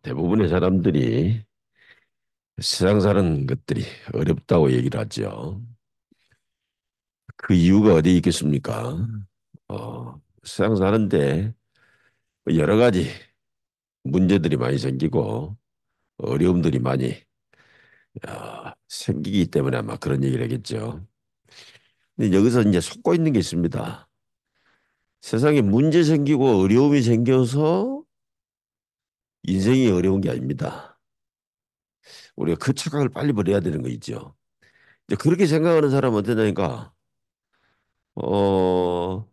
대부분의 사람들이 세상 사는 것들이 어렵다고 얘기를 하죠. 그 이유가 어디에 있겠습니까? 세상 사는데 여러 가지 문제들이 많이 생기고 어려움들이 많이 생기기 때문에 아마 그런 얘기를 하겠죠. 근데 여기서 이제 속고 있는 게 있습니다. 세상에 문제 생기고 어려움이 생겨서 인생이 어려운 게 아닙니다. 우리가 그 착각을 빨리 버려야 되는 거 있죠. 이제 그렇게 생각하는 사람은 어떠냐니까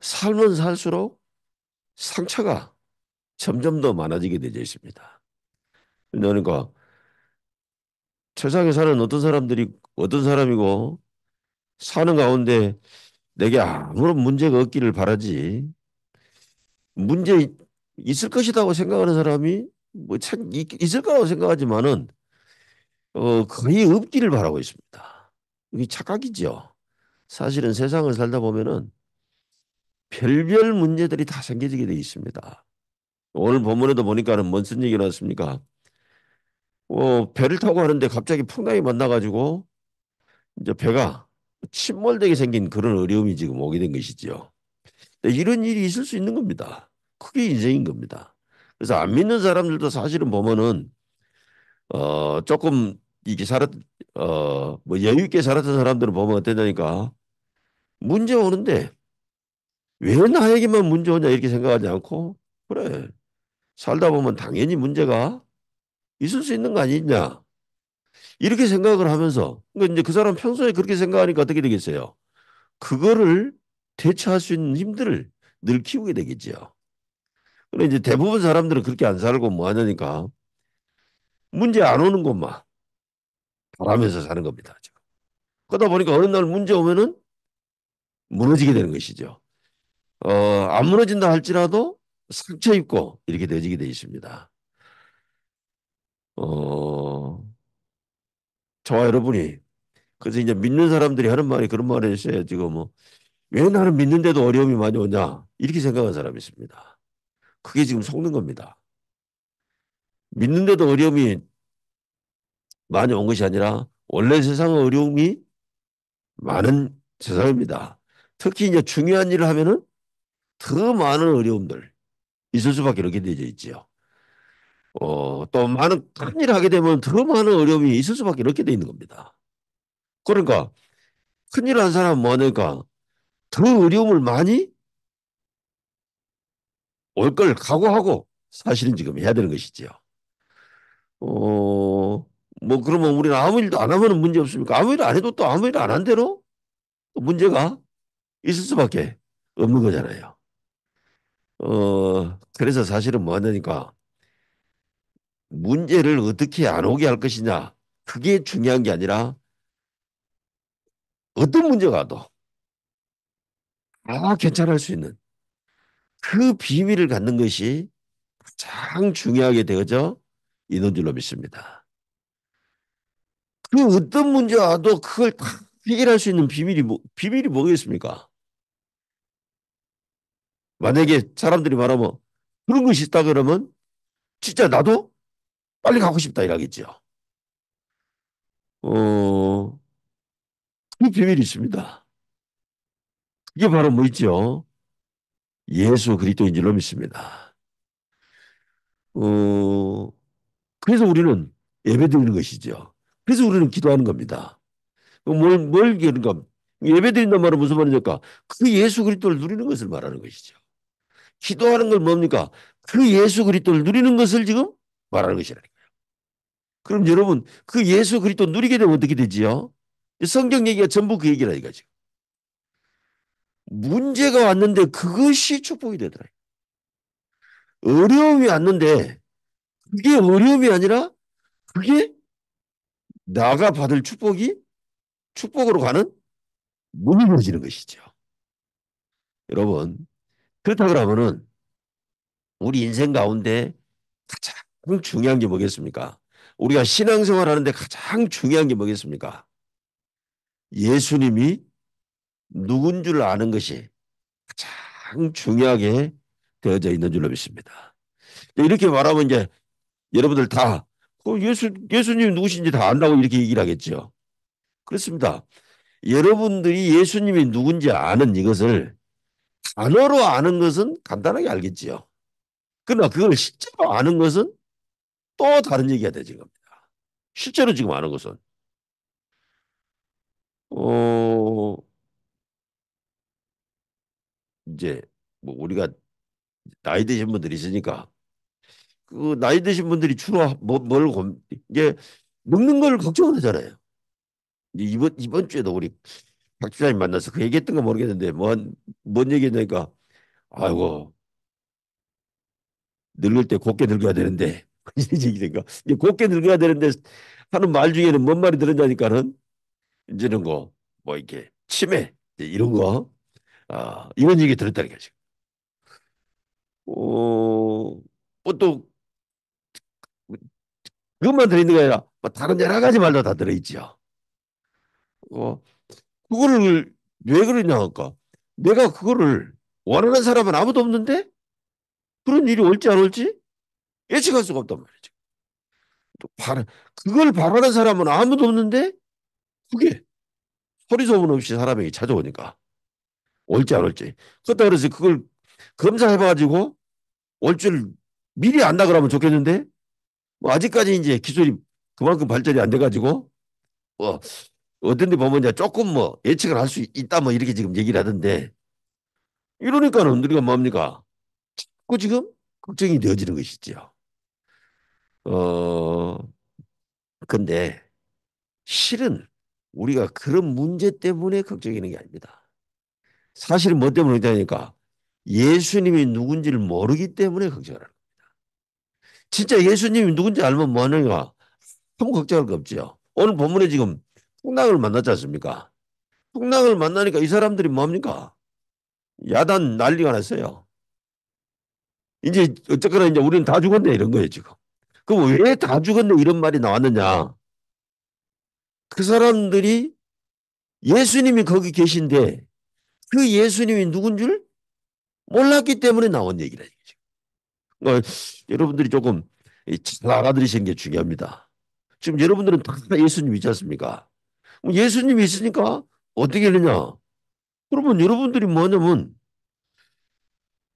살면 살수록 상처가 점점 더 많아지게 되어 있습니다. 그러니까 세상에 사는 어떤 사람이고 사는 가운데 내게 아무런 문제가 없기를 바라지 문제 있을 것이라고 생각하는 사람이 있을 거라고 생각하지만은 거의 없기를 바라고 있습니다. 이게 착각이죠. 사실은 세상을 살다 보면은 별별 문제들이 다 생겨지게 되어 있습니다. 오늘 본문에도 보니까는 뭔 얘기 나왔습니까? 배를 타고 가는데 갑자기 풍랑이 만나가지고 이제 배가 침몰되게 생긴 그런 어려움이 지금 오게 된 것이지요. 이런 일이 있을 수 있는 겁니다. 그게 인생인 겁니다. 그래서 안 믿는 사람들도 사실은 보면은 조금 이게 뭐 여유 있게 살았던 사람들은 보면 어떠냐니까 문제 오는데 왜 나에게만 문제 오냐 이렇게 생각하지 않고 그래 살다 보면 당연히 문제가 있을 수 있는 거 아니냐 이렇게 생각을 하면서 그러니까 이제 그 사람 평소에 그렇게 생각하니까 어떻게 되겠어요? 그거를 대처할 수 있는 힘들을 늘 키우게 되겠죠. 그런데 이제 대부분 사람들은 그렇게 안 살고 뭐 하냐니까 문제 안 오는 것만 바라면서 사는 겁니다. 지금. 그러다 보니까 어느 날 문제 오면은 무너지게 되는 것이죠. 안 무너진다 할지라도 상처 입고 이렇게 되어지게 돼 있습니다. 어, 저와 여러분이 그래서 이제 믿는 사람들이 하는 말이 그런 말을 했어요. 지금 뭐 왜 나는 믿는데도 어려움이 많이 오냐 이렇게 생각하는 사람이 있습니다. 그게 지금 속는 겁니다. 믿는데도 어려움이 많이 온 것이 아니라 원래 세상의 어려움이 많은 세상입니다. 특히 이제 중요한 일을 하면은 더 많은 어려움들 있을 수밖에 없게 되어 있지요. 또 많은 큰 일을 하게 되면 더 많은 어려움이 있을 수밖에 없게 되어 있는 겁니다. 그러니까 큰 일을 한 사람은 뭐 하니까 더 어려움을 많이 올 걸 각오하고 사실은 지금 해야 되는 것이지요. 뭐 그러면 우리는 아무 일도 안 하면 문제 없습니까? 아무 일 안 해도 또 아무 일 안 한 대로 또 문제가 있을 수밖에 없는 거잖아요. 그래서 사실은 뭐 하냐니까 문제를 어떻게 안 오게 할 것이냐. 그게 중요한 게 아니라 어떤 문제가 와도 다 괜찮을 수 있는 그 비밀을 갖는 것이 가장 중요하게 되어져 있는 줄로 믿습니다. 그 어떤 문제가 와도 그걸 다 해결할 수 있는 비밀이 뭐겠습니까? 만약에 사람들이 말하면 그런 것이 있다 그러면 진짜 나도 빨리 가고 싶다 이러겠죠. 어, 그 비밀이 있습니다. 그게 바로 뭐 있죠? 예수 그리스도인 줄로 믿습니다. 어, 그래서 우리는 예배드리는 것이죠. 그래서 우리는 기도하는 겁니다. 그러니까 예배드린단 말은 무슨 말입니까? 그 예수 그리스도를 누리는 것을 말하는 것이죠. 기도하는 걸 뭡니까? 그 예수 그리스도를 누리는 것을 지금 말하는 것이라니까요. 그럼 여러분 그 예수 그리스도 누리게 되면 어떻게 되지요? 성경 얘기가 전부 그 얘기라니까 지금. 문제가 왔는데 그것이 축복이 되더라. 어려움이 왔는데 그게 어려움이 아니라 그게 나가 받을 축복으로 가는 문이 열어지는 것이죠. 여러분 그렇다 그러면은 우리 인생 가운데 가장 중요한 게 뭐겠습니까? 우리가 신앙생활 하는데 가장 중요한 게 뭐겠습니까? 예수님이 누군 줄 아는 것이 가장 중요하게 되어져 있는 줄로 믿습니다. 이렇게 말하면 이제 여러분들 다 예수님이 누구신지 다 안다고 이렇게 얘기를 하겠죠. 그렇습니다. 여러분들이 예수님이 누군지 아는 이것을 단어로 아는 것은 간단하게 알겠지요. 그러나 그걸 실제로 아는 것은 또 다른 얘기가 되지 겁니다. 실제로 지금 아는 것은 어 이제 뭐 우리가 나이 드신 분들이 있으니까 그 나이 드신 분들이 주로 이제 먹는 걸 걱정을 하잖아요. 이번 주에도 우리 박 지사님 만나서 그 얘기했던 거 모르겠는데 뭔 얘기했냐니까 아이고 늙을 때 곱게 늙어야 되는데 이런 얘기니까 이제 곱게 늙어야 되는데 하는 말 중에는 뭔 말이 들었냐니까는 이제는 뭐 이렇게 치매 이런 거 이런 얘기 들었다니까 지금 뭐또 그것만 들어있는 게 아니라 뭐 다른 여러 가지 말도 다 들어있지요. 어, 그거를 왜 그러냐 할까? 내가 그거를 원하는 사람은 아무도 없는데 그런 일이 올지 안 올지 예측할 수가 없단 말이죠. 또 그걸 바라는 사람은 아무도 없는데 그게 소리 소문 없이 사람에게 찾아오니까 올지 안 올지. 그렇다 그래서 그걸 검사해봐가지고 올 줄 미리 안다 그러면 좋겠는데 뭐 아직까지 이제 기술이 그만큼 발전이 안 돼가지고 뭐 어떤 데 보면 이제 조금 뭐 예측을 할 수 있다 뭐 이렇게 지금 얘기를 하던데 이러니까는 우리가 뭡니까? 그 지금 걱정이 되어지는 것이지요. 어, 근데 실은 우리가 그런 문제 때문에 걱정이 되는 게 아닙니다. 사실은 뭐 때문에 걱정하니까 예수님이 누군지를 모르기 때문에 걱정을 하는 거예요. 진짜 예수님이 누군지 알면 뭐 하는가? 아무 걱정할 거 없지요. 오늘 본문에 지금 풍랑을 만났지 않습니까? 풍랑을 만나니까 이 사람들이 뭡니까? 야단 난리가 났어요. 이제 어쨌거나 이제 우리는 다 죽었네 이런 거예요 지금. 그럼 왜 다 죽었네 이런 말이 나왔느냐? 그 사람들이 예수님이 거기 계신데 그 예수님이 누군 줄 몰랐기 때문에 나온 얘기라 이거죠. 그러니까 여러분들이 조금 잘 알아들으시는 게 중요합니다. 지금 여러분들은 다 예수님 있지 않습니까? 예수님이 있으니까 어떻게 되느냐? 그러면 여러분들이 뭐냐면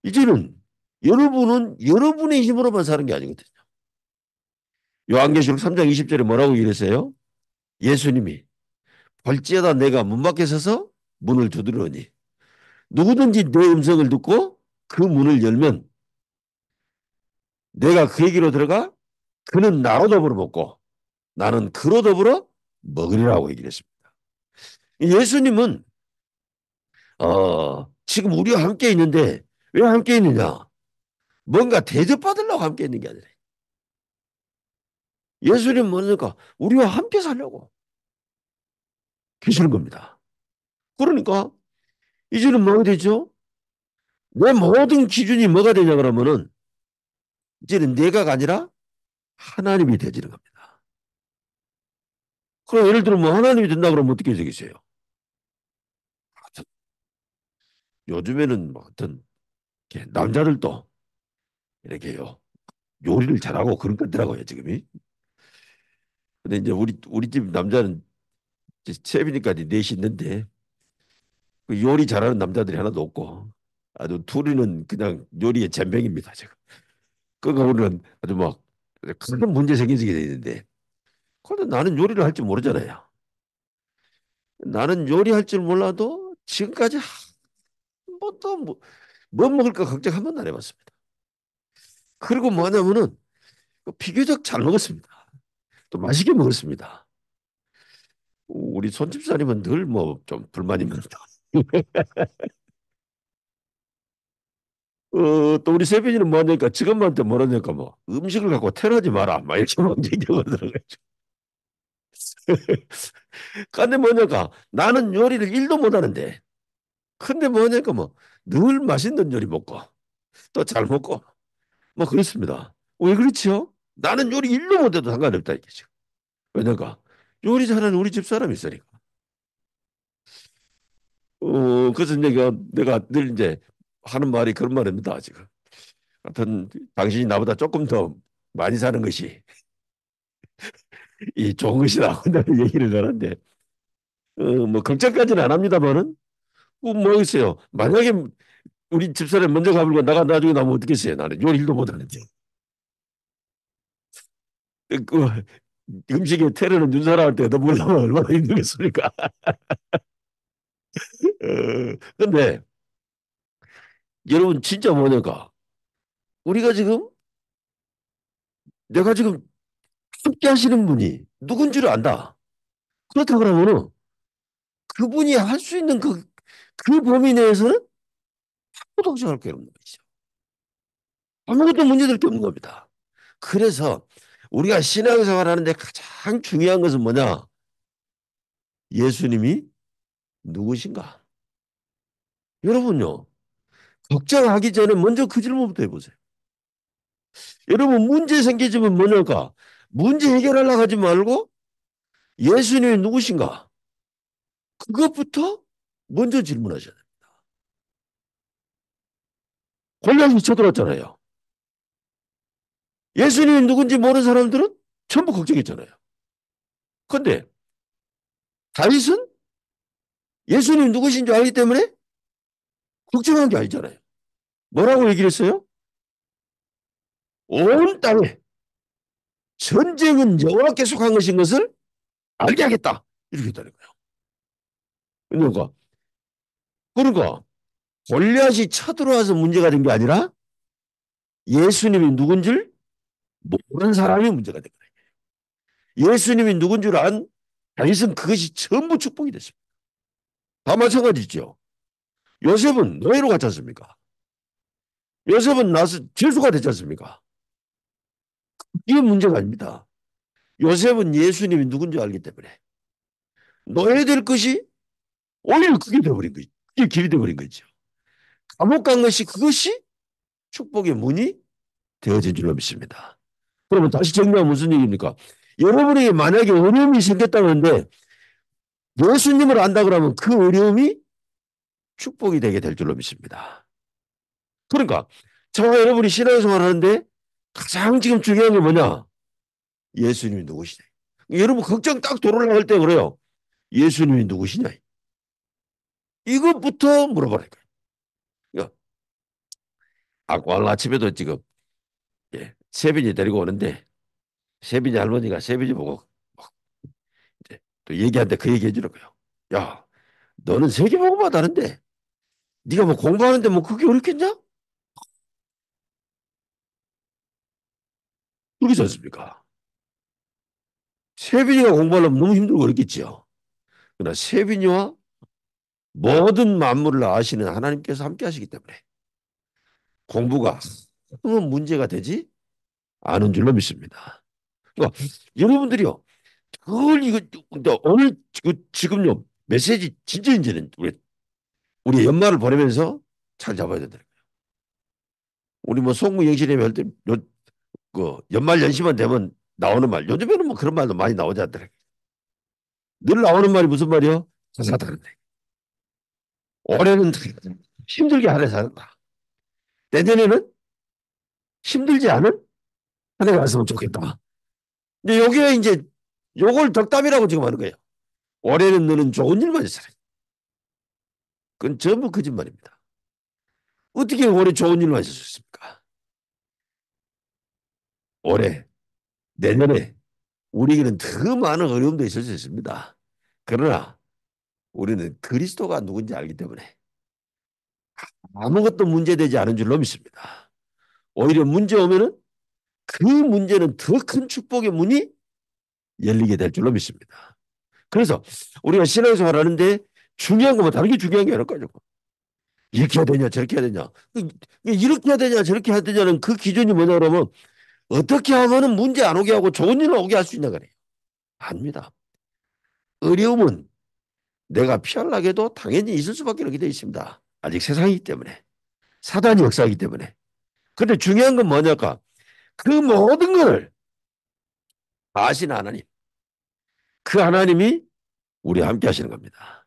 이제는 여러분은 여러분의 힘으로만 사는 게 아니거든요. 요한계시록 3장 20절에 뭐라고 이랬어요? 예수님이 벌지어다 내가 문 밖에 서서 문을 두드리니 누구든지 내 음성을 듣고 그 문을 열면 내가 그에게로 들어가 그는 나로 더불어 먹고 나는 그로 더불어 먹으리라고 얘기를 했습니다. 예수님은 지금 우리와 함께 있는데 왜 함께 있느냐? 뭔가 대접받으려고 함께 있는 게 아니라 예수님은 뭐니까 우리와 함께 살려고 계시는 겁니다. 그러니까 이제는 뭐가 되죠? 내 모든 기준이 뭐가 되냐 그러면은 이제는 내가가 아니라 하나님이 되지는 겁니다. 그럼 예를 들어 뭐 하나님이 된다 그러면 어떻게 되겠어요? 요즘에는 뭐 어떤 남자들도 이렇게요 요리를 잘하고 그런 것더라고요 지금이. 근데 이제 우리 집 남자는 세빈이니까 넷이 있는데 그 요리 잘하는 남자들이 하나도 없고 아주 둘이는 그냥 요리의 젬병입니다 지금. 그러니까 우리는 아주 막 큰 문제 생기게 돼 있는데 그런데 나는 요리를 할 줄 모르잖아요. 나는 요리할 줄 몰라도 지금까지 뭐 먹을까 걱정 한 번도 안 해봤습니다. 그리고 뭐냐면은 비교적 잘 먹었습니다. 또 맛있게 먹었습니다. 우리 손집사님은 늘 뭐 좀 불만이 많다. 또 우리 세빈이는 뭐냐니까 지금한테 뭐라니까 뭐 음식을 갖고 태어나지 마라 막 이렇게 막 얘기하더라고요. 근데 뭐냐니까 나는 요리를 일도 못하는데 근데 뭐냐니까 뭐 늘 맛있는 요리 먹고 또 잘 먹고 뭐 그렇습니다. 왜 그렇지요? 나는 요리 일도 못해도 상관이 없다 이게죠. 왜냐까 요리 잘하는 우리 집 사람이 있으니까. 그래서 내가 늘 이제 하는 말이 그런 말입니다 지금. 하여튼 당신이 나보다 조금 더 많이 사는 것이 이 좋은 것이다. 한다는 얘기를 하는데, 뭐, 걱정까지는 안 합니다만은, 뭐 있어요. 만약에 우리 집사람 먼저 가불고 나가 나중에 나면 어떻겠어요? 나는 요일도 못하는데. 그 음식에 테러는 준 사람한테 너 몰라면 얼마나 힘들겠습니까? 근데 여러분 진짜 뭐냐가 우리가 지금 내가 지금 함께 하시는 분이 누군 줄 안다. 그렇다 그러면은 그분이 할 수 있는 그 범위 내에서는 아무도 걱정할 게 없는 거죠. 아무것도 문제될 게 없는 겁니다. 그래서 우리가 신앙생활 하는데 가장 중요한 것은 뭐냐? 예수님이 누구신가? 여러분요, 걱정하기 전에 먼저 그 질문부터 해보세요. 여러분, 문제 생기지면 뭐냐까? 문제 해결하려고 하지 말고 예수님이 누구신가? 그것부터 먼저 질문하셔야 돼요. 골리앗이 쳐들었잖아요. 예수님이 누군지 모르는 사람들은 전부 걱정했잖아요. 근데 다윗은 예수님 누구신 줄 알기 때문에 걱정한 게 아니잖아요. 뭐라고 얘기를 했어요? 온 땅에 전쟁은 여호와께 속한 것인 것을 알게 하겠다. 이렇게 했다는 거예요. 그러니까, 그러니까 골리앗이 쳐들어와서 문제가 된 게 아니라 예수님이 누군 줄 모르는 사람이 문제가 된 거예요. 예수님이 누군 줄 안 다윗은 그것이 전부 축복이 됐습니다. 다 마찬가지죠. 요셉은 노예로 갔지 않습니까? 요셉은 나서 죄수가 됐지 않습니까? 이게 문제가 아닙니다. 요셉은 예수님이 누군지 알기 때문에 노예될 것이 오히려 그게 돼버린 거죠. 그게 길이 돼버린 거죠. 감옥 간 것이 그것이 축복의 문이 되어진 줄로 믿습니다. 그러면 다시 정리하면 무슨 얘기입니까? 여러분에게 만약에 어려움이 생겼다는데 예수님을 안다 그러면 그 어려움이 축복이 되게 될 줄로 믿습니다. 그러니까 저와 여러분이 신앙생활 하는데 가장 지금 중요한 게 뭐냐? 예수님이 누구시냐? 여러분 걱정 딱 돌아갈 때 그래요. 예수님이 누구시냐? 이것부터 물어보라니까요. 오늘 아침에도 지금 세빈이 데리고 오는데 세빈이 할머니가 세빈이 보고 이제 또 얘기하는데 그 얘기 해주는 거예요. 야, 너는 세계보고만 다른데 네가 뭐 공부하는데 뭐 그게 어렵겠냐? 그러지 않습니까? 세빈이가 공부하려면 너무 힘들고 어렵겠지요. 그러나 세빈이와 모든 만물을 아시는 하나님께서 함께 하시기 때문에 공부가 문제가 되지 않은 줄로 믿습니다. 그러니까 여러분들이요, 그걸 이거 오늘 지금요 메시지 진짜 이제는 우리 연말을 보내면서 잘 잡아야 된다. 우리 뭐 송구 영신이 할때 그 연말 연시만 되면 나오는 말. 요즘에는 뭐 그런 말도 많이 나오지 않더라. 늘 나오는 말이 무슨 말이요? 사사다른데. 올해는 힘들게 한 해 살았다. 내년에는 힘들지 않은 한 해가 왔으면 좋겠다. 근데 요게 이제 요걸 덕담이라고 지금 하는 거예요. 올해는 너는 좋은 일만 있어라. 그건 전부 거짓말입니다. 어떻게 올해 좋은 일만 있을 수 있습니까? 올해, 내년에 우리에게는 더 많은 어려움도 있을 수 있습니다. 그러나 우리는 그리스도가 누군지 알기 때문에 아무것도 문제되지 않은 줄로 믿습니다. 오히려 문제 오면은 그 문제는 더 큰 축복의 문이 열리게 될 줄로 믿습니다. 그래서 우리가 신앙생활 하는데 중요한 거면 다른 게 중요한 게 아닐까요? 이렇게 해야 되냐 저렇게 해야 되냐 이렇게 해야 되냐 저렇게 해야 되냐는 그 기준이 뭐냐 그러면 어떻게 하면은 문제 안 오게 하고 좋은 일을 오게 할 수 있냐 그래요. 아닙니다. 어려움은 내가 피하려고 해도 당연히 있을 수밖에 없게 되어 있습니다. 아직 세상이기 때문에 사단이 역사이기 때문에. 근데 중요한 건 뭐냐까 그 모든 걸 아시는 하나님, 그 하나님이 우리와 함께 하시는 겁니다.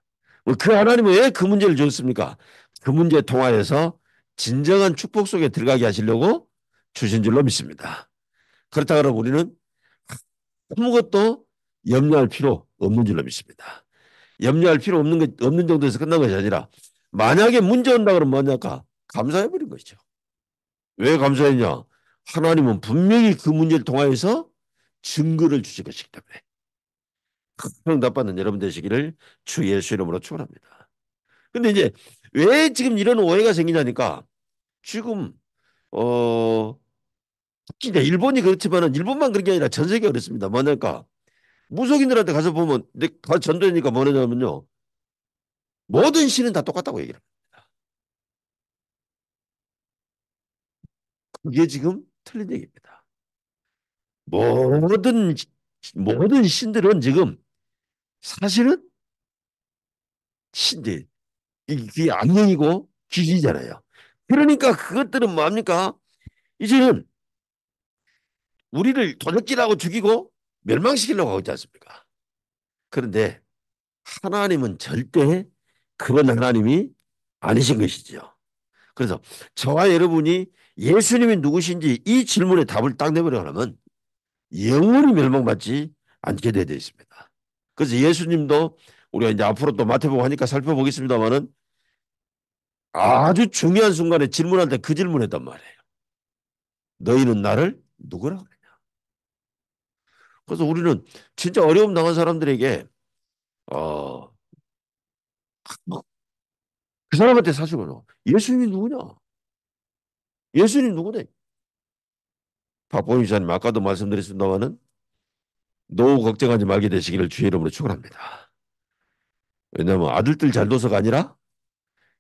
그 하나님은 왜 그 문제를 주셨습니까? 그 문제 통하여서 진정한 축복 속에 들어가게 하시려고 주신 줄로 믿습니다. 그렇다 그러면 우리는 아무것도 염려할 필요 없는 줄로 믿습니다. 염려할 필요 없는 정도에서 끝난 것이 아니라 만약에 문제 온다 그러면 뭐냐까 감사해버린 것이죠. 왜 감사했냐? 하나님은 분명히 그 문제를 통하여서 증거를 주실 것이기 때문에 응답받는 여러분 되시기를 주 예수 이름으로 축원합니다. 근데 이제 왜 지금 이런 오해가 생기냐니까 지금 어 특히 이제 일본이 그렇지만은 일본만 그런 게 아니라 전 세계가 그렇습니다. 뭐냐니까 무속인들한테 가서 보면 가 전도니까 뭐냐면요 모든 신은 다 똑같다고 얘기를 합니다. 그게 지금 틀린 얘기입니다. 모든 모든 신들은 지금 사실은 신들 이게 악령이고 귀신이잖아요. 그러니까 그것들은 뭡니까? 이제는 우리를 도적질하고 죽이고 멸망시키려고 하지 않습니까? 그런데 하나님은 절대 그런 하나님이 아니신 것이죠. 그래서 저와 여러분이 예수님이 누구신지 이 질문에 답을 딱 내버리면 영원히 멸망받지 않게 되어 있습니다. 그래서 예수님도 우리가 이제 앞으로 또 마태복음 하니까 살펴보겠습니다만은 아주 중요한 순간에 질문할 때 그 질문했단 말이에요. 너희는 나를 누구라고 그래? 그래서 우리는 진짜 어려움 당한 사람들에게 어, 그 사람한테 사실은 예수님이 누구냐? 예수님 누구냐? 박봉희 기자님 아까도 말씀드렸습니다만은 노후 걱정하지 말게 되시기를 주의 이름으로 축원합니다. 왜냐하면 아들들 잘 둬서가 아니라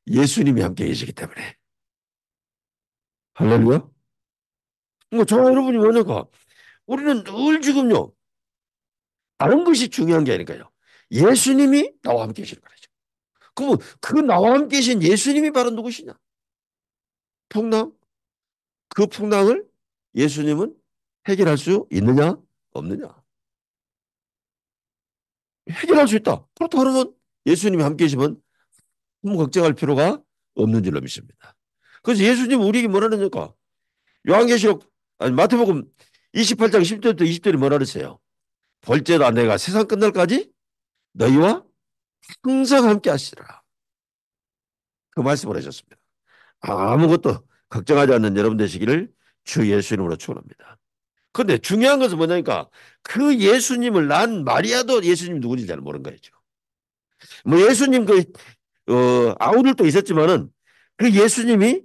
예수님이 함께 계시기 때문에. 할렐루야. 뭐 저와 여러분이 뭐냐까 우리는 늘 지금요 다른 것이 중요한 게 아닐까요? 예수님이 나와 함께 계시는 거죠. 그러면 그 나와 함께 계신 예수님이 바로 누구시냐? 풍랑? 그 풍랑을 예수님은 해결할 수 있느냐? 없느냐? 해결할 수 있다. 그렇다 그러면 예수님이 함께 계시면 아무 걱정할 필요가 없는 줄로 믿습니다. 그래서 예수님 우리에게 뭐라 그러니까 요한계시록 아니 마태복음 28장 10절부터 20절이 뭐라 그랬어요? 볼지어다 내가 세상 끝날까지 너희와 항상 함께 하시리라. 그 말씀을 하셨습니다. 아무것도 걱정하지 않는 여러분 되시기를 주 예수 이름으로 축원합니다. 그런데 중요한 것은 뭐냐니까 그 예수님을 난 마리아도 예수님 누군지 잘 모르는 거죠. 뭐 예수님 그 아우들도 있었지만은 그 예수님이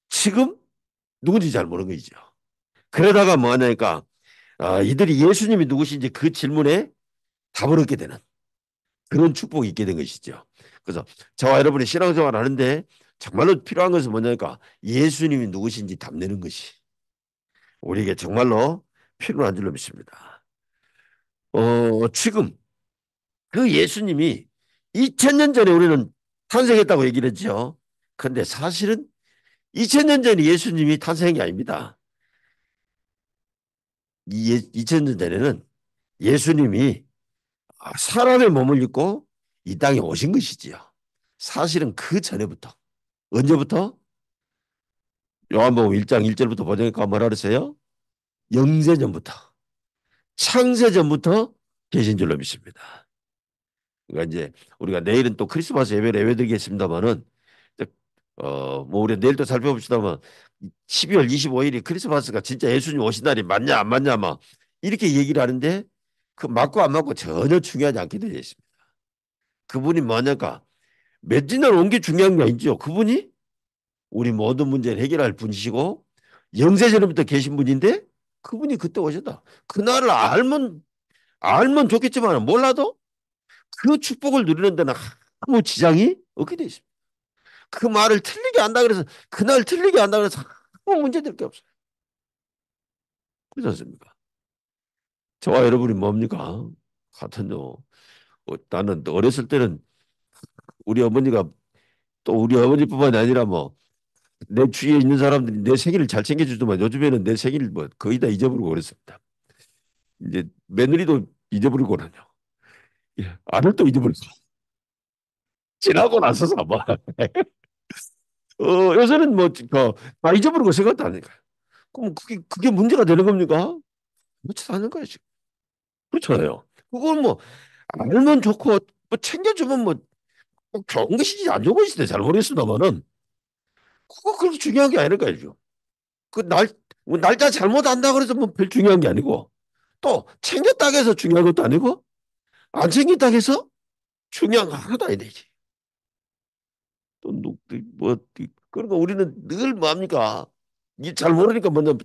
지금 누군지 잘 모르는 거죠. 그러다가 뭐 하냐니까 이들이 예수님이 누구신지 그 질문에 답을 얻게 되는 그런 축복이 있게 된 것이죠. 그래서 저와 여러분이 신앙생활 하는데 정말로 필요한 것은 뭐냐니까 예수님이 누구신지 답내는 것이 우리에게 정말로 필요한 줄로 믿습니다. 지금 그 예수님이 2000년 전에 우리는 탄생했다고 얘기를 했죠. 그런데 사실은 2000년 전에 예수님이 탄생한 게 아닙니다. 2000년 전에는 예수님이 사람의 몸을 입고 이 땅에 오신 것이지요. 사실은 그 전에부터 언제부터? 요한복음 1장 1절부터 보니까 뭐라 그랬어요? 영세전부터 창세전부터 계신 줄로 믿습니다. 그러니까 이제 우리가 내일은 또 크리스마스 예배를 예배드리겠습니다만은 뭐 우리 내일 또 살펴봅시다만 12월 25일이 크리스마스가 진짜 예수님 오신 날이 맞냐 안 맞냐 막 이렇게 얘기를 하는데 그 맞고 안 맞고 전혀 중요하지 않게 되어 있습니다. 그분이 뭐냐까 몇 년 온 게 중요한 게 아니죠. 그분이 우리 모든 문제를 해결할 분이시고 영세전부터 계신 분인데 그분이 그때 오셨다. 그날을 알면 좋겠지만 몰라도 그 축복을 누리는 데는 아무 지장이 없게 돼 있습니다. 그 말을 틀리게 한다 그래서 그날 틀리게 한다 그래서 아무 문제될 게 없어요. 그렇지 않습니까? 저와 여러분이 뭡니까? 같은요. 나는 어렸을 때는 우리 어머니가 또 우리 어머니뿐만이 아니라 뭐 내 주위에 있는 사람들이 내 생일을 잘 챙겨주지만 요즘에는 내 생일 뭐 거의 다 잊어버리고 그랬습니다. 이제 며느리도 잊어버리고 나요. 예, 아들도 잊어버렸어. 지나고 나서서 아마 요새는 뭐 다 잊어버리고 생각도 안 하니까. 그럼 그게 문제가 되는 겁니까? 그렇지 않은 거예요, 지금. 그렇잖아요. 그걸 뭐, 알면 좋고, 뭐 챙겨주면 뭐, 꼭 좋은 것이지, 안 좋은 것이지, 잘 모르겠습니다만은, 그거 그렇게 중요한 게 아니라니까요. 뭐 날짜 잘못 안다 그래서 뭐 별 중요한 게 아니고, 또 챙겼다 해서 중요한 것도 아니고, 안 챙겼다 해서 중요한 거 하나도 아니다, 이제. 또, 뭐, 그러니까 우리는 늘 뭡니까? 이게 잘 모르니까 먼저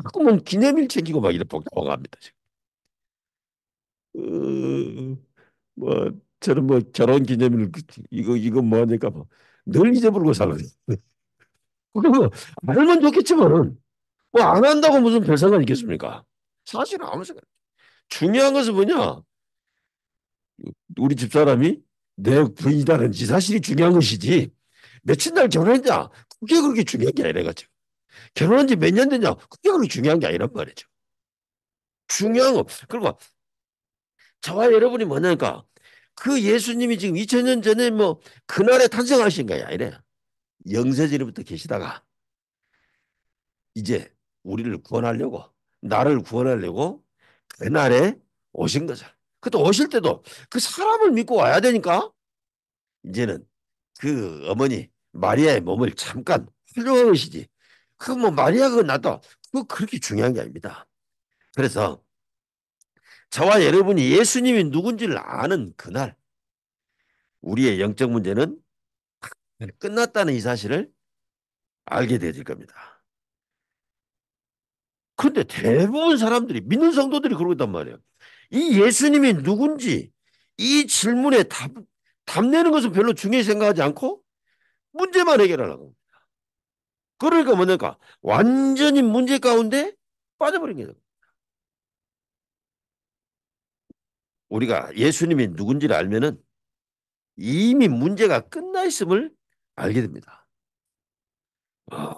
자꾸만 기념일 챙기고 막 이래 복잡합니다, 지금. 뭐, 저는 뭐 결혼 기념일, 이거 뭐 하니까 뭐, 늘 잊어버리고 살아요. 그게 뭐, 알면 좋겠지만은, 뭐 안 한다고 무슨 별 상관 있겠습니까? 사실은 아무 상관. 중요한 것은 뭐냐? 우리 집사람이 내 부인이라는지 사실이 중요한 것이지. 며칠 날 결혼했냐? 그게 그렇게 중요한 게 아니라가지고. 결혼한 지 몇 년 됐냐? 그게 그렇게 중요한 게 아니란 말이죠. 중요한 거. 그리고 저와 여러분이 뭐냐니까 그 예수님이 지금 2000년 전에 뭐 그날에 탄생하신 거야. 아니래. 영세전부터 계시다가 이제 우리를 구원하려고 나를 구원하려고 그날에 오신 거죠. 그때 오실 때도 그 사람을 믿고 와야 되니까 이제는 그 어머니 마리아의 몸을 잠깐 활용한 것이지. 그 뭐 마리아가 낫다. 그거 그렇게 중요한 게 아닙니다. 그래서 저와 여러분이 예수님이 누군지를 아는 그날 우리의 영적 문제는 끝났다는 이 사실을 알게 되질 겁니다. 그런데 대부분 사람들이 믿는 성도들이 그러고 있단 말이에요. 이 예수님이 누군지 이 질문에 답 내는 것은 별로 중요히 생각하지 않고 문제만 해결하려고. 그러니까 뭐냐까 완전히 문제 가운데 빠져버린 거예요. 우리가 예수님이 누군지를 알면은 이미 문제가 끝나 있음을 알게 됩니다. 아,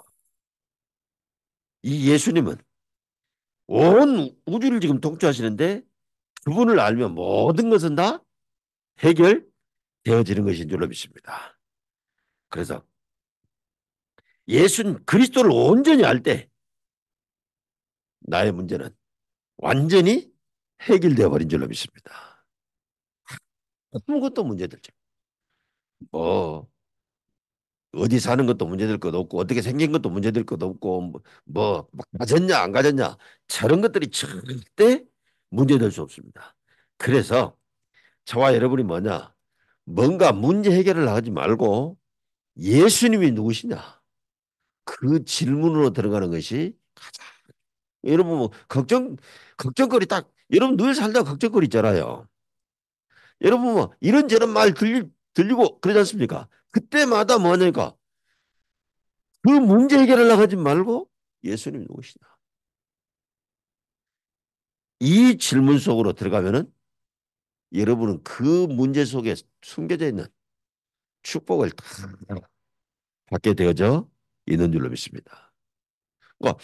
이 예수님은 온 우주를 지금 통치하시는데 그분을 알면 모든 것은 다 해결되어지는 것인 줄로 믿습니다. 그래서 예수 그리스도를 온전히 알 때 나의 문제는 완전히 해결되어 버린 줄로 믿습니다. 아무것도 문제들죠. 뭐 어디 사는 것도 문제될 것 없고 어떻게 생긴 것도 문제될 것 없고 뭐 가졌냐 안 가졌냐 저런 것들이 절대 문제될 수 없습니다. 그래서 저와 여러분이 뭐냐 뭔가 문제 해결을 하지 말고 예수님이 누구시냐 그 질문으로 들어가는 것이 가장 여러분 뭐 걱정거리 딱 여러분 늘 살다 걱정거리 있잖아요. 여러분 뭐 이런저런 말 들리고 그러지 않습니까? 그때마다 뭐냐니까 그 문제 해결하려고 하지 말고 예수님이 누구시냐. 이 질문 속으로 들어가면은 여러분은 그 문제 속에 숨겨져 있는 축복을 다 받게 되어져 있는 줄로 믿습니다. 그러니까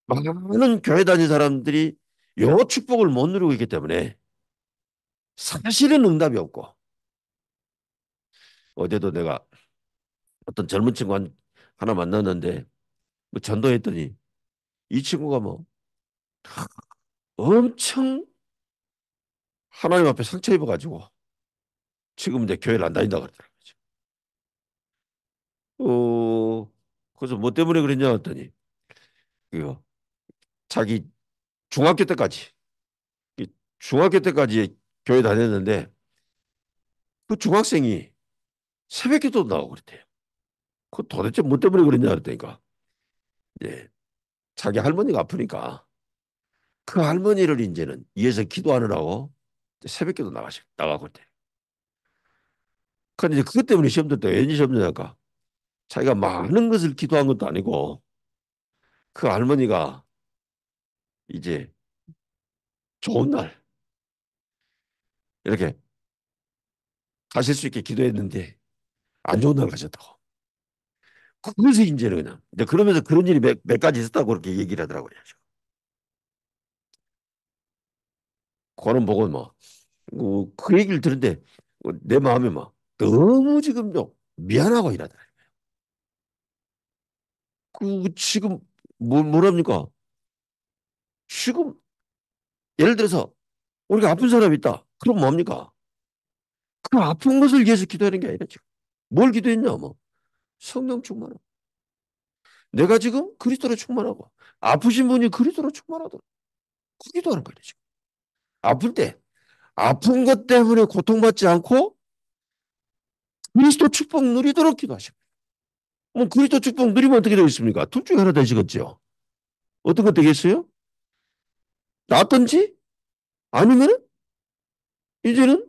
많은 교회 다니는 사람들이 요 축복을 못 누리고 있기 때문에 사실은 응답이 없고 어제도 내가 어떤 젊은 친구 하나 만났는데 뭐 전도했더니 이 친구가 뭐 엄청 하나님 앞에 상처 입어가지고 지금 이제 교회를 안 다닌다 그러더라고요. 그래서 뭐 때문에 그랬냐 했더니 그 자기 중학교 때까지 중학교 때까지 교회 다녔는데 그 중학생이 새벽기도 나오고 그랬대요. 그 도대체 뭐 때문에 그랬냐 그랬더니까 이제 자기 할머니가 아프니까 그 할머니를 이제는 위해서 기도하느라고 새벽기도 나가고 그랬대요. 근데 이제 그것 때문에 시험 들때 왠지 시험 들냐니까 자기가 많은 것을 기도한 것도 아니고 그 할머니가 이제 좋은 날 이렇게 가실 수 있게 기도했는데 안 좋은 날 가셨다고. 그래서 이제는 그냥 이제 그러면서 그런 일이 몇 가지 있었다고 그렇게 얘기를 하더라고요. 그거는 보고 뭐 그 얘기를 들은데 내 마음에 막 너무 지금 좀 미안하고 이러더라고요. 그 지금 뭐랍니까? 지금 예를 들어서 우리가 아픈 사람이 있다. 그럼 뭡니까? 그 아픈 것을 위해서 기도하는 게 아니라 지금 뭘 기도했냐 뭐 성령 충만하고 내가 지금 그리스도로 충만하고 아프신 분이 그리스도로 충만하도록 그 기도하는 거예요 지금. 아플 때 아픈 것 때문에 고통받지 않고 그리스도 축복 누리도록 기도하십니다. 뭐 그리스도 축복 누리면 어떻게 되겠습니까? 둘 중에 하나 되시겠죠. 어떤 것 되겠어요? 낫든지 아니면 이제는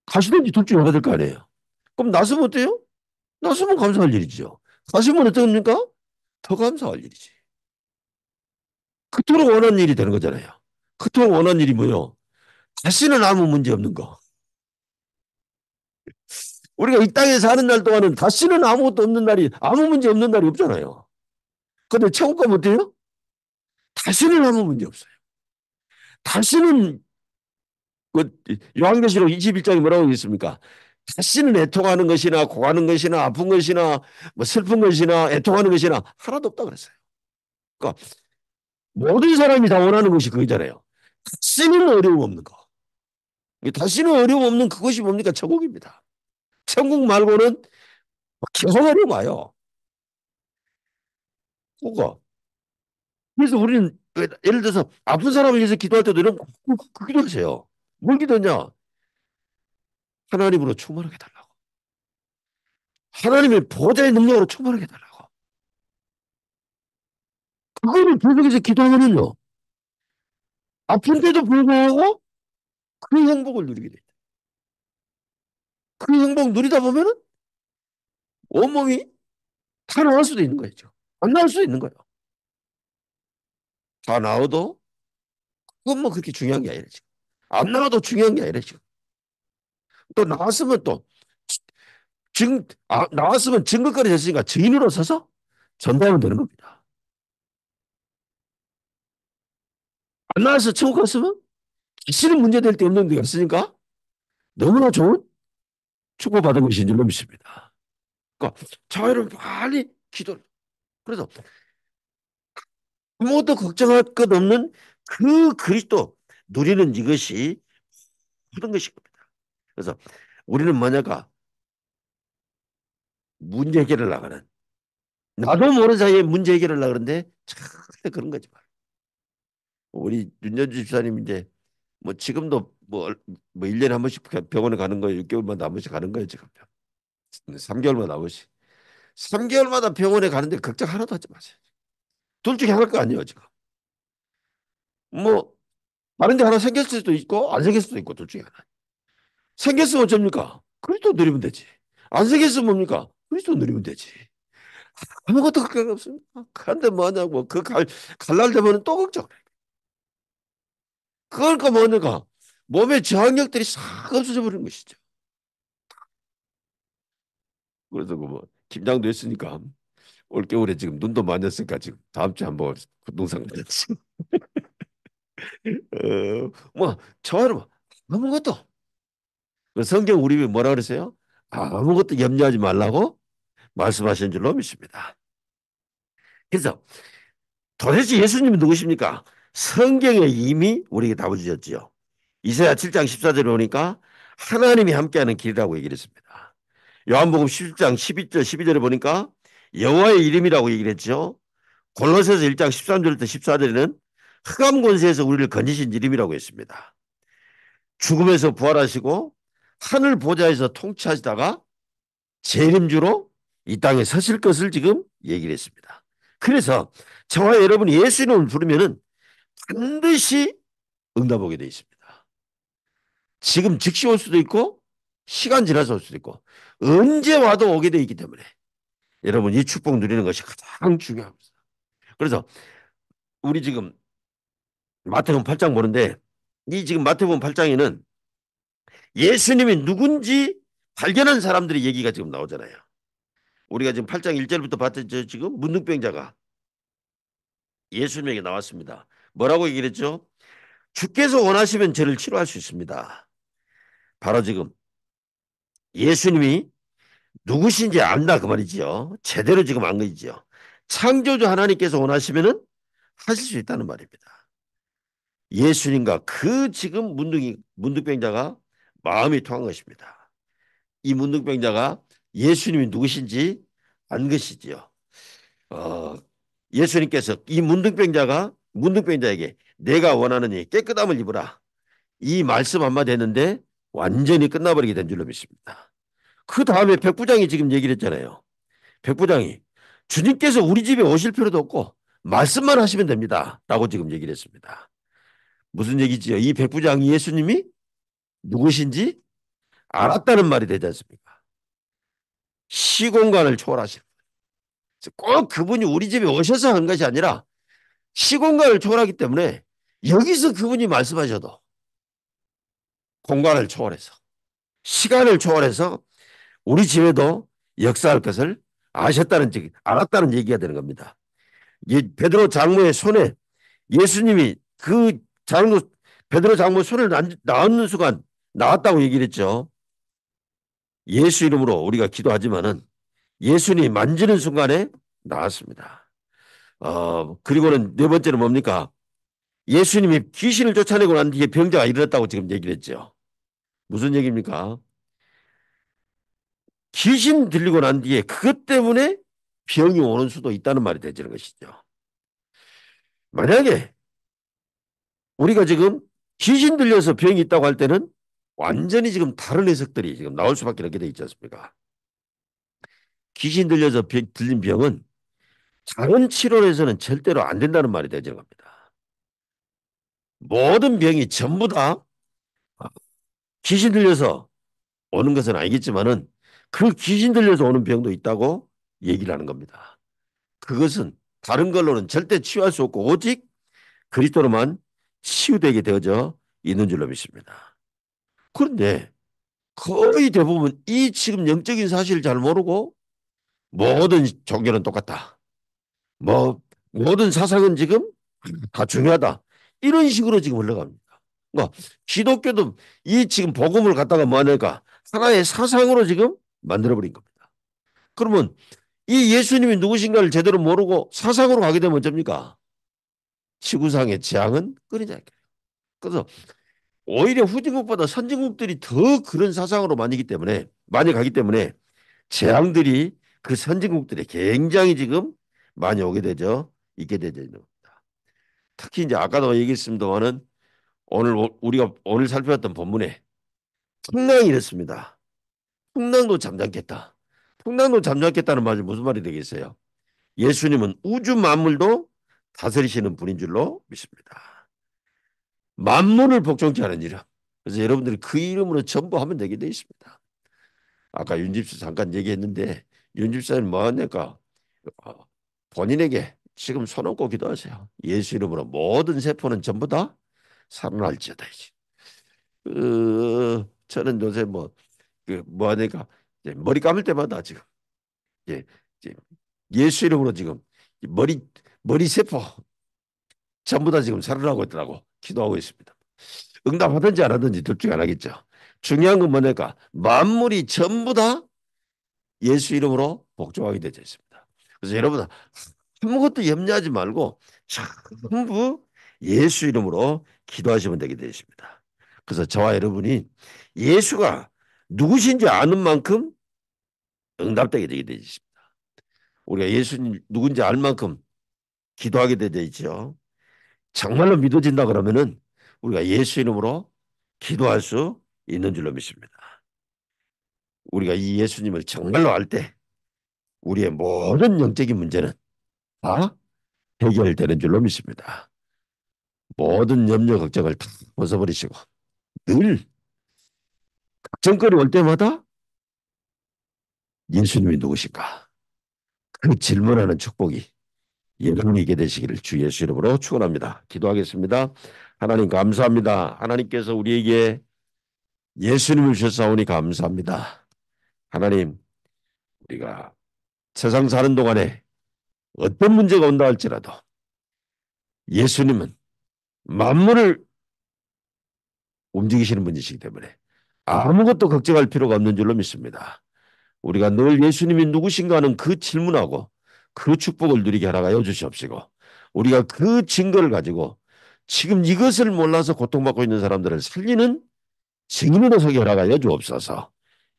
가시든지 둘 중에 하나 될 거 아니에요. 그럼 낫으면 어때요? 낫으면 감사할 일이죠. 가시면 어떡합니까? 더 감사할 일이지. 그토록 원하는 일이 되는 거잖아요. 그토록 원하는 일이 뭐요? 다시는 아무 문제 없는 거. 우리가 이 땅에 사는 날 동안은 다시는 아무것도 없는 날이, 아무 문제 없는 날이 없잖아요. 근데 천국 가면 어때요? 다시는 아무 문제 없어요. 다시는, 그, 요한계시록 21장에 뭐라고 있습니까? 다시는 애통하는 것이나 고하는 것이나 아픈 것이나 뭐 슬픈 것이나 애통하는 것이나 하나도 없다 그랬어요. 그러니까 모든 사람이 다 원하는 것이 그거잖아요. 다시는 어려움 없는 거. 다시는 어려움 없는 그것이 뭡니까? 천국입니다. 천국 말고는 계속 어려움 와요. 그거. 그래서 우리는 예를 들어서 아픈 사람을 위해서 기도할 때도 이런 그 기도하세요. 뭘 기도냐? 하나님으로 충만하게 달라고. 하나님의 보좌의 능력으로 충만하게 달라고. 그거를 계속해서 기도하면은요. 아픈데도 불구하고 그 행복을 누리게 돼요. 그 행복 누리다 보면은 온몸이 다 나을 수도 있는 거죠. 안 나을 수도 있는 거예요. 다 나아도 그건 뭐 그렇게 중요한 게 아니라 지금. 안 나와도 중요한 게 아니라 지금. 또 나왔으면 또 나왔으면 증거거리 됐으니까 증인으로 서서 전달하면 되는 겁니다. 안 나와서 천국 갔으면 다시는 문제될 데 없는 데가 있으니까 너무나 좋은 축복받은 것인 줄로 믿습니다. 그러니까 자유를 많이 기도를. 그래서 아무것도 걱정할 것 없는 그 그리스도 누리는 이것이 모든 것인 겁니다. 그래서 우리는 뭐냐가 문제 해결을 나가는 나도 모르는 사이에 문제 해결을 나가는데 참 그런 거지. 우리 윤전주 집사님 이제 뭐 지금도 뭐 1년에 한 번씩 병원에 가는 거예요. 6개월마다 한 번씩 가는 거예요, 지금. 3개월마다 한 번씩. 3개월마다 병원에 가는데 걱정 하나도 하지 마세요. 둘 중에 하나일 거 아니에요, 지금. 뭐 다른 데 하나 생겼을 수도 있고 안 생겼을 수도 있고 둘 중에 하나. 생겼으면 어쩝니까? 그리스도 누리면 되지. 안 생겼으면 뭡니까? 그리스도 누리면 되지. 아무것도 걱정 없습니다. 그런데 뭐하냐고 갈날 되면 또 걱정. 그러니까 뭐냐가 몸의 저항력들이 싹 없어져 버리는 것이죠. 그래서 그뭐 김장도 했으니까 올겨울에 지금 눈도 많이 왔으니까 지금 다음 주에 한번 부동산 가야지. 뭐 저는 아무것도 그 성경 우리 뭐라 그러세요? 아무것도 염려하지 말라고 말씀하신 줄로 믿습니다. 그래서 도대체 예수님은 누구십니까? 성경에 이미 우리에게 답을 주셨지요. 이사야 7장 14절에 보니까 하나님이 함께하는 길이라고 얘기를 했습니다. 요한복음 17장 12절 12절에 보니까 여호와의 이름이라고 얘기를 했죠. 골로새서 1장 13절부터 14절에는 흑암 권세에서 우리를 건지신 이름이라고 했습니다. 죽음에서 부활하시고 하늘 보좌에서 통치하시다가 재림주로 이 땅에 서실 것을 지금 얘기를 했습니다. 그래서 저와 여러분이 예수 이름을 부르면은 반드시 응답 오게 되어 있습니다. 지금 즉시 올 수도 있고 시간 지나서 올 수도 있고 언제 와도 오게 되어 있기 때문에 여러분 이 축복 누리는 것이 가장 중요합니다. 그래서 우리 지금 마태복음 8장 보는데 이 지금 마태복음 8장에는 예수님이 누군지 발견한 사람들의 얘기가 지금 나오잖아요. 우리가 지금 8장 1절부터 봤죠. 지금 문둥병자가 예수님에게 나왔습니다. 뭐라고 얘기를 했죠? 주께서 원하시면 저를 치료할 수 있습니다. 바로 지금 예수님이 누구신지 안다 그 말이지요. 제대로 지금 안 거지요. 창조주 하나님께서 원하시면은 하실 수 있다는 말입니다. 예수님과 그 지금 문둥병자가 마음이 통한 것입니다. 이 문둥병자가 예수님이 누구신지 안 것이지요. 어, 예수님께서 이 문둥병자에게 내가 원하는 이 깨끗함을 입으라. 이 말씀 한마디 했는데 완전히 끝나버리게 된 줄로 믿습니다. 그 다음에 백부장이 지금 얘기를 했잖아요. 백부장이 주님께서 우리 집에 오실 필요도 없고 말씀만 하시면 됩니다. 라고 지금 얘기를 했습니다. 무슨 얘기지요? 이 백부장이 예수님이 누구신지 알았다는 말이 되지 않습니까? 시공간을 초월하신. 꼭 그분이 우리 집에 오셔서 한 것이 아니라 시공간을 초월하기 때문에 여기서 그분이 말씀하셔도 공간을 초월해서 시간을 초월해서 우리 집에도 역사할 것을 알았다는 얘기가 되는 겁니다. 베드로 장모의 손에 예수님이 그 장모 베드로 장모 손을 놔는 순간 나왔다고 얘기를 했죠. 예수 이름으로 우리가 기도하지만은 예수님이 만지는 순간에 나왔습니다. 그리고는 네 번째는 뭡니까? 예수님이 귀신을 쫓아내고 난 뒤에 병자가 일어났다고 지금 얘기를 했죠. 무슨 얘기입니까? 귀신 들리고 난 뒤에 그것 때문에 병이 오는 수도 있다는 말이 되는 것이죠. 만약에 우리가 지금 귀신 들려서 병이 있다고 할 때는 완전히 지금 다른 해석들이 지금 나올 수밖에 없게 돼 있지 않습니까? 귀신 들려서 들린 병은 다른 치료에서는 절대로 안 된다는 말이 되는 겁니다. 모든 병이 전부 다 귀신 들려서 오는 것은 아니겠지만은 그 귀신 들려서 오는 병도 있다고 얘기를 하는 겁니다. 그것은 다른 걸로는 절대 치유할 수 없고 오직 그리스도로만 치유되게 되어져 있는 줄로 믿습니다. 그런데 거의 대부분 이 지금 영적인 사실을 잘 모르고 모든 종교는 똑같다. 뭐 모든 사상은 지금 다 중요하다. 이런 식으로 지금 흘러갑니다. 그러니까 기독교도 이 지금 복음을 갖다가 뭐 하니까 하나의 사상으로 지금 만들어버린 겁니다. 그러면 이 예수님이 누구신가를 제대로 모르고 사상으로 가게 되면 어쩝니까? 지구상의 재앙은 끊이지 않게. 그래서 오히려 후진국보다 선진국들이 더 그런 사상으로 많이 가기 때문에 재앙들이 그 선진국들에 굉장히 지금 많이 오게 되죠. 있게 되죠. 특히 이제 아까도 얘기했습니다만은 우리가 오늘 살펴봤던 본문에 풍랑이 이랬습니다. 풍랑도 잠잠겠다. 풍랑도 잠잠겠다는 말이 무슨 말이 되겠어요? 예수님은 우주 만물도 다스리시는 분인 줄로 믿습니다. 만물을 복종케 하는 이름. 그래서 여러분들이 그 이름으로 전부 하면 되게 돼 있습니다. 아까 윤집사 잠깐 얘기했는데 윤집사는 뭐 하니까 어, 본인에게 지금 손 얹고 기도하세요. 예수 이름으로 모든 세포는 전부 다 살아날지어다. 저는 요새 뭐 하니까 머리 감을 때마다 지금 예, 이제 예수 이름으로 지금 머리 머리 세포 전부 다 지금 살아나고 있더라고 기도하고 있습니다. 응답하든지 안 하든지 둘 중에 하나겠죠. 중요한 건 뭐냐니까 만물이 전부 다 예수 이름으로 복종하게 되어 있습니다. 그래서 여러분 아무것도 염려하지 말고 전부 예수 이름으로 기도하시면 되게 되어 있습니다. 그래서 저와 여러분이 예수가 누구신지 아는 만큼 응답되게 되게 되어 있습니다. 우리가 예수님 누군지 알 만큼 기도하게 되어 있죠. 정말로 믿어진다 그러면은 우리가 예수 이름으로 기도할 수 있는 줄로 믿습니다. 우리가 이 예수님을 정말로 알 때 우리의 모든 영적인 문제는 다 해결되는 줄로 믿습니다. 모든 염려 걱정을 다 벗어버리시고 늘 걱정거리 올 때마다 예수님이 누구신가? 그 질문하는 축복이 여러분이 있게 되시기를 주 예수 이름으로 축원합니다. 기도하겠습니다. 하나님 감사합니다. 하나님께서 우리에게 예수님을 주셨사오니 감사합니다. 하나님 우리가 세상 사는 동안에 어떤 문제가 온다 할지라도 예수님은 만물을 움직이시는 분이시기 때문에 아무것도 걱정할 필요가 없는 줄로 믿습니다. 우리가 늘 예수님이 누구신가 하는 그 질문하고 그 축복을 누리게 하라가여 주시옵시고 우리가 그 증거를 가지고 지금 이것을 몰라서 고통받고 있는 사람들을 살리는 증인으로 서게 하라가여 주옵소서.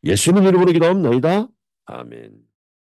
예수님 이름으로 기도합니다. 아멘.